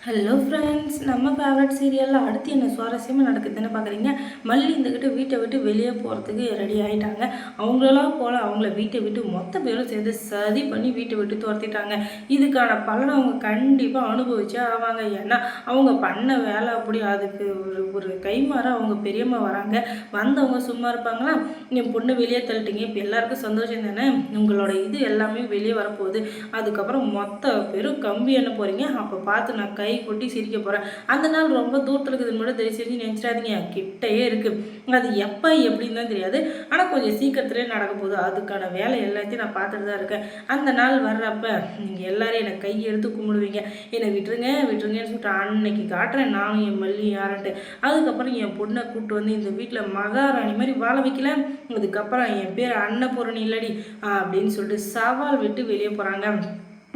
Hello friends, நம்ம favourite சீரியலில் அடுத்து என்ன சுவாரஸ்யமாக நடக்குதுன்னு பார்க்குறீங்க. மல்லி இருந்துக்கிட்டு வீட்டை விட்டு வெளியே போகிறதுக்கு ரெடி ஆகிட்டாங்க. அவங்களெல்லாம் போல் அவங்கள வீட்டை விட்டு மொத்த பேரும் சேர்ந்து சதி பண்ணி வீட்டை விட்டு துரத்திட்டாங்க. இதுக்கான பலனை அவங்க கண்டிப்பாக அனுபவிச்சே ஆவாங்க. ஏன்னா அவங்க பண்ண வேலை அப்படி. அதுக்கு ஒரு கைமாற அவங்க பெரியம்மா வராங்க. வந்தவங்க சும்மா இருப்பாங்களா? என் பொண்ணு வெளியே தள்ளிட்டீங்க, இப்போ எல்லாருக்கும் சந்தோஷம் தானே, உங்களோட இது எல்லாமே வெளியே வரப்போகுது, அதுக்கப்புறம் மொத்த பேரும் கம்பி என்ன போகிறீங்க, அப்போ பார்த்து நான் கை கொட்டி சிரிக்க போகிறேன். அந்த நாள் ரொம்ப தூரத்தில் இருக்குதுன்னு மட்டும் தயவு செஞ்சு நினச்சிடாதீங்க, கிட்டையே இருக்குது. அது எப்போ எப்படின்னு தான் தெரியாது, ஆனால் கொஞ்சம் சீக்கிரத்துலேயே நடக்க போகுது. அதுக்கான வேலை எல்லாத்தையும் நான் பார்த்துட்டு தான் இருக்கேன். அந்த நாள் வர்றப்ப நீங்கள் எல்லாரும் என்னை கை எடுத்து கும்பிடுவீங்க. என்னை விட்டுருங்க விட்டுருங்கன்னு சொல்லிட்டு அன்னைக்கு காட்டுறேன் நானும் என் மல்லி யாருன்ட்டு. அதுக்கப்புறம் என் பொண்ணை கூப்பிட்டு வந்து இந்த வீட்டில் மகாராணி மாதிரி வாழ வைக்கல. அதுக்கப்புறம் என் பேர் அன்னபூரணி இல்லடி அப்படின்னு சொல்லிட்டு சவால் விட்டு வெளியே போகிறாங்க.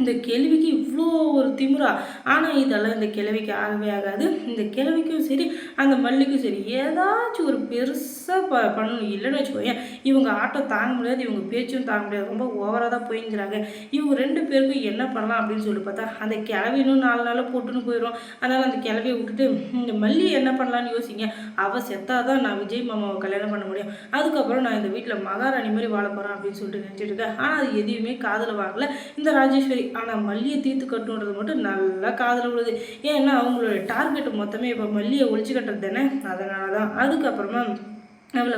இந்த கேள்விக்கு இவ்வளோ ஒரு திமிரா. ஆனால் இதெல்லாம் இந்த கிழவிக்கு ஆகவே ஆகாது. இந்த கிழவிக்கும் சரி அந்த மல்லிக்கும் சரி ஏதாச்சும் ஒரு பெருசாக பண்ணணும். இல்லைன்னு வச்சுக்கோங்க, இவங்க ஆட்டம் தாங்க முடியாது, இவங்க பேச்சும் தாங்க முடியாது. ரொம்ப ஓவராக தான் போயிங்கிறாங்க. இவங்க ரெண்டு பேருக்கும் என்ன பண்ணலாம் அப்படின்னு சொல்லி பார்த்தா அந்த கிழவினும் 4 நாளாக போட்டுன்னு போயிடும். அதனால் அந்த கிழவியை விட்டுட்டு இந்த மல்லி என்ன பண்ணலான்னு யோசிங்க. அவள் செத்தாதான் நான் விஜய் மாமாவை கல்யாணம் பண்ண முடியும். அதுக்கப்புறம் நான் இந்த வீட்டில் மகாராணி மாதிரி வாழ போகிறேன் அப்படின்னு சொல்லிட்டு நினச்சிட்டு இருக்கேன். ஆனால் அது எதையுமே காதில் வாங்கல இந்த ராஜேஸ்வரி. ஆனால் மல்லியை தீர்த்து கட்டணுன்றது மட்டும் நல்லா காதில் விழுது. ஏன்னா அவங்களோட டார்கெட் மொத்தமே இப்போ மல்லியை ஒழிச்சு கட்டுறது தானே. அதனால தான். அதுக்கப்புறமா அவளை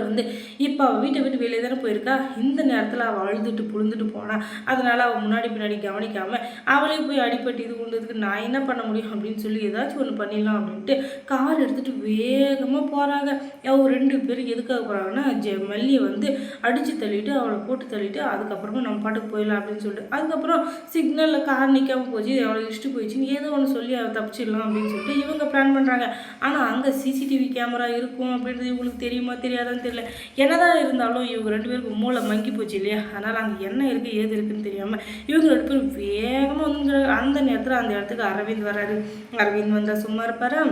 இப்போ அவள் வீட்டை விட்டு வெளியே தானே போயிருக்கா. இந்த நேரத்தில் அவள் அழுதுட்டு புழுந்துட்டு போனாள். அதனால் அவள் முன்னாடி பின்னாடி கவனிக்காமல் அவளே போய் அடிப்பட்டு இது உண்டதுக்கு நான் என்ன பண்ண முடியும் அப்படின்னு சொல்லி ஏதாச்சும் ஒன்று பண்ணிடலாம் அப்படின்ட்டு கார் எடுத்துகிட்டு வேகமாக போகிறாங்க. அவங்க 2 பேரும் எதுக்காக போகிறாங்கன்னா மல்லியை அடித்து தள்ளிட்டு அவளை போட்டு தள்ளிட்டு அதுக்கப்புறமா நம்ம பாட்டுக்கு போயிடலாம் அப்படின்னு சொல்லிட்டு. அதுக்கப்புறம் சிக்னலில் கார் நிற்காமல் போச்சு, அவளை இஷ்டு போயிடுச்சுன்னு ஏதோ ஒன்று சொல்லி அவள் தப்பிச்சிடலாம் அப்படின்னு சொல்லிட்டு இவங்க பிளான் பண்ணுறாங்க. ஆனால் அங்கே சிசிடிவி கேமரா இருக்கும் அப்படின்றது இவங்களுக்கு தெரியுமா தெரியாது தெரியல. என்னதான் இருந்தாலும் இவங்க 2 பேருக்கு மூளை மங்கி போச்சு இல்லையா. அதனால் அங்கே என்ன இருக்குது ஏது இருக்குன்னு தெரியாமல் இவங்க 2 பேரும் வேகமாக வந்துங்கிறாங்க. அந்த நேரத்தில் அந்த இடத்துக்கு அரவிந்த் வராரு. அரவிந்த் வந்தால் சும்மா இருப்பாரா?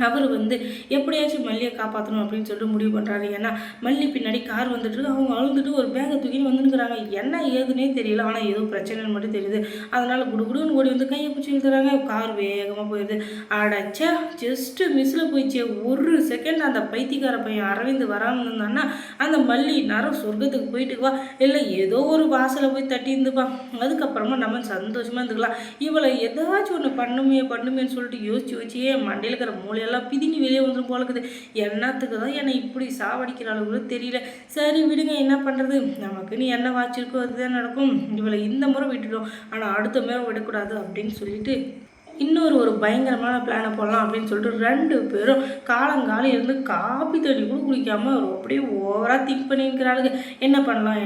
அவர் எப்படியாச்சும் மல்லியை காப்பாற்றணும் அப்படின்னு சொல்லிட்டு முடிவு பண்ணுறாரு. ஏன்னா மல்லி பின்னாடி கார் வந்துட்டு அவங்க அழுதுட்டு ஒரு பேகை தூக்கின்னு வந்துருக்குறாங்க. என்ன ஏதுன்னே தெரியல, ஆனால் ஏதோ பிரச்சனைன்னு மட்டும் தெரியுது. அதனால் குடுகுடுன்னு ஓடி கையை பிடிச்சி இழுத்துறாங்க. கார் வேகமாக போயிடுது. அடைச்சா ஜஸ்ட்டு மிஸ்ஸில் போயிடுச்சு. ஒரு செகண்ட் அந்த பைத்தியக்கார பையன் அரவிந்த் வராமல் இருந்தான்னா அந்த மல்லி நேரம் சொர்க்கத்துக்கு போயிட்டு வா, இல்லை ஏதோ ஒரு வாசலை போய் தட்டி இருந்துப்பா. அதுக்கப்புறமா நம்ம சந்தோஷமாக இருந்துக்கலாம். இவளை ஏதாச்சும் ஒன்று பண்ணுமேன்னு சொல்லிட்டு யோசிச்சு மண்டையில் இருக்கிற மூலையை எல்லாம் பிதிங்கி வெளியே வந்துடும் போல இருக்குது. என்னத்துக்கு தான் என்னை இப்படி சாவடிக்கிற அளவுக்கு தெரியல. சரி விடுங்க, என்ன பண்ணுறது, நமக்கு நீ என்ன வாச்சிருக்கோ அதுதான் நடக்கும். இவளை இந்த முறை விட்டுடும், ஆனால் அடுத்த முறை விடக்கூடாது அப்படின்னு சொல்லிட்டு ஒரு பயங்கரமான பிளானை போடலாம் அப்படின்னு சொல்லிட்டு 2 பேரும் காலங்காலம் இருந்து காப்பி தண்ணி கூட குடிக்காமல் அப்படியே ஓவராக திங்க் பண்ணியிருக்கிறாளுங்க. என்ன பண்ணலாம்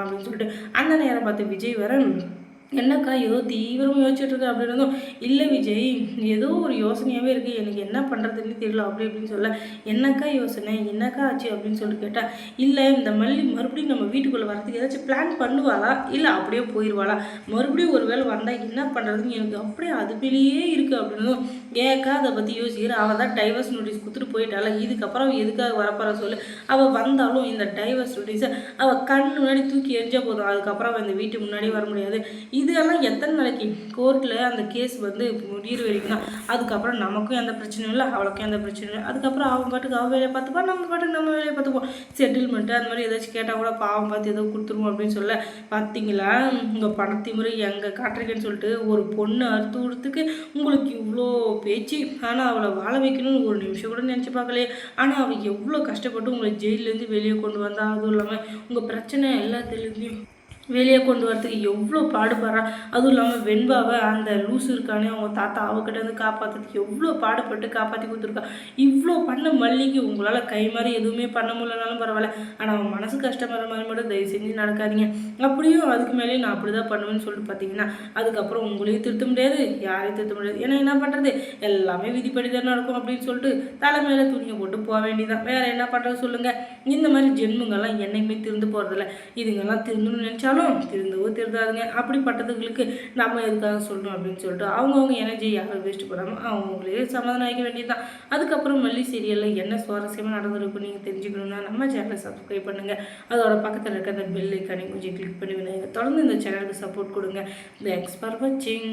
அப்படின்னு சொல்லிட்டு. அந்த நேரம் பார்த்து விஜய் வர, என்னக்கா ஏதோ தீவிரமாக யோசிச்சுட்ருக்கு அப்படின்னதும், இல்லை விஜய் ஏதோ ஒரு யோசனையாகவே இருக்குது, எனக்கு என்ன பண்ணுறதுன்னு தெரியல அப்படி இப்படின்னு சொல்ல. என்னக்கா யோசனை, என்னக்கா ஆச்சு அப்படின்னு சொல்லிட்டு கேட்டால், இல்லை இந்த மல்லி மறுபடியும் நம்ம வீட்டுக்குள்ளே வரதுக்கு ஏதாச்சும் பிளான் பண்ணுவாளா, இல்லை அப்படியே போயிடுவாளா, மறுபடியும் ஒரு வேளை வந்தால் என்ன பண்ணுறதுன்னு எனக்கு அப்படியே அது மேலேயே இருக்குது அப்படின்னதும், ஏக்கா அதை பற்றி யோசிக்கிற, அவள் தான் டைவர்ஸ் நோட்டீஸ் கொடுத்துட்டு போயிட்டாள, இதுக்கப்புறம் எதுக்காக வரப்போற சொல்லு. அவள் வந்தாலும் இந்த டைவர்ஸ் நோட்டீஸை அவள் கண் முன்னாடி தூக்கி எரிஞ்சால் போதும், அதுக்கப்புறம் அவள் இந்த வீட்டு முன்னாடி வர முடியாது. இதெல்லாம் எத்தனை நாளைக்கு கோர்ட்டில் அந்த கேஸ் முடிகிற வரைக்கும் தான். அதுக்கப்புறம் நமக்கும் எந்த பிரச்சனையும் இல்லை, அவளுக்கும் எந்த பிரச்சனையும் இல்லை. அதுக்கப்புறம் அவன் பாட்டுக்கு அவள் வேலையை பார்த்துப்பா, நம்ம பாட்டுக்கு நம்ம வேலையை பார்த்துப்போம். செட்டில்மெண்ட்டு அந்த மாதிரி ஏதாச்சும் கேட்டால் கூட பாவம் பார்த்து ஏதோ கொடுத்துருவோம் அப்படின்னு சொல்ல. பார்த்தீங்களா உங்கள் பணத்தி முறை எங்கே காட்டுறீங்கன்னு சொல்லிட்டு ஒரு பொண்ணு அறுத்து கொடுத்துக்கு உங்களுக்கு இவ்வளோ பேச்சு. ஆனால் அவளை வாழ வைக்கணும்னு ஒரு நிமிஷம் கூட நினச்சி பார்க்கலையே. ஆனால் அவள் எவ்வளோ கஷ்டப்பட்டு உங்களை ஜெயிலேருந்து வெளியே கொண்டு வந்தா, அதுவும் இல்லாமல் உங்கள் பிரச்சனை எல்லாத்துலேருந்தையும் வெளியே கொண்டு வரதுக்கு எவ்வளோ பாடுபடுறா. அதுவும் இல்லாமல் வெண்பாவை அந்த லூஸ் இருக்கானே அவங்க தாத்தா அவகிட்ட காப்பாற்றுறதுக்கு எவ்வளோ பாடுபட்டு காப்பாற்றி கொடுத்துருக்கா. இவ்வளோ பண்ண மல்லிக்கு உங்களால் கை மாதிரி எதுவுமே பண்ண முடியலனாலும் பரவாயில்ல, ஆனால் அவன் மனசு கஷ்டப்படுற மாதிரி மட்டும் தயவு செஞ்சு நடக்காதீங்க. அப்படியும் அதுக்கு மேலே நான் அப்படி தான் பண்ணுவேன்னு சொல்லிட்டு பார்த்தீங்கன்னா அதுக்கப்புறம் உங்களையும் திருத்த முடியாது, யாரையும் திருத்த முடியாது. ஏன்னா என்ன பண்ணுறது, எல்லாமே விதிப்படி தான் நடக்கும் அப்படின்னு சொல்லிட்டு தலைமையில துணியை போட்டு போக வேண்டியதான். வேறு என்ன பண்ணுறது சொல்லுங்கள். இந்த மாதிரி ஜென்மங்கள்லாம் என்னைக்குமே திருந்து போகிறதில்ல. இதுங்கெல்லாம் திருந்தணும்னு நினச்சா திருந்தவோ திருந்தாதுங்க. அப்படிப்பட்டதுங்களுக்கு நம்ம எதுக்காக சொல்லணும் அப்படின்னு சொல்லிட்டு அவங்கவுங்க எனர்ஜி யாரும் வேஸ்ட் பண்ணாமல் அவங்களே சமாதானம் ஆகிக்க வேண்டியதுதான். அதுக்கப்புறம் மல்லி சீரியலில் என்ன சுவாரஸ்யமாக நடந்திருக்கும் நீங்கள் தெரிஞ்சுக்கணுன்னா நம்ம சேனலை சப்ஸ்கிரைப் பண்ணுங்கள். அதோட பக்கத்தில் இருக்க அந்த பெல் ஐக்கானை கொஞ்சம் கிளிக் பண்ணி விடுங்க. தொடர்ந்து இந்த சேனலுக்கு சப்போர்ட் கொடுங்க. தேங்க்ஸ் ஃபார் வாட்சிங்.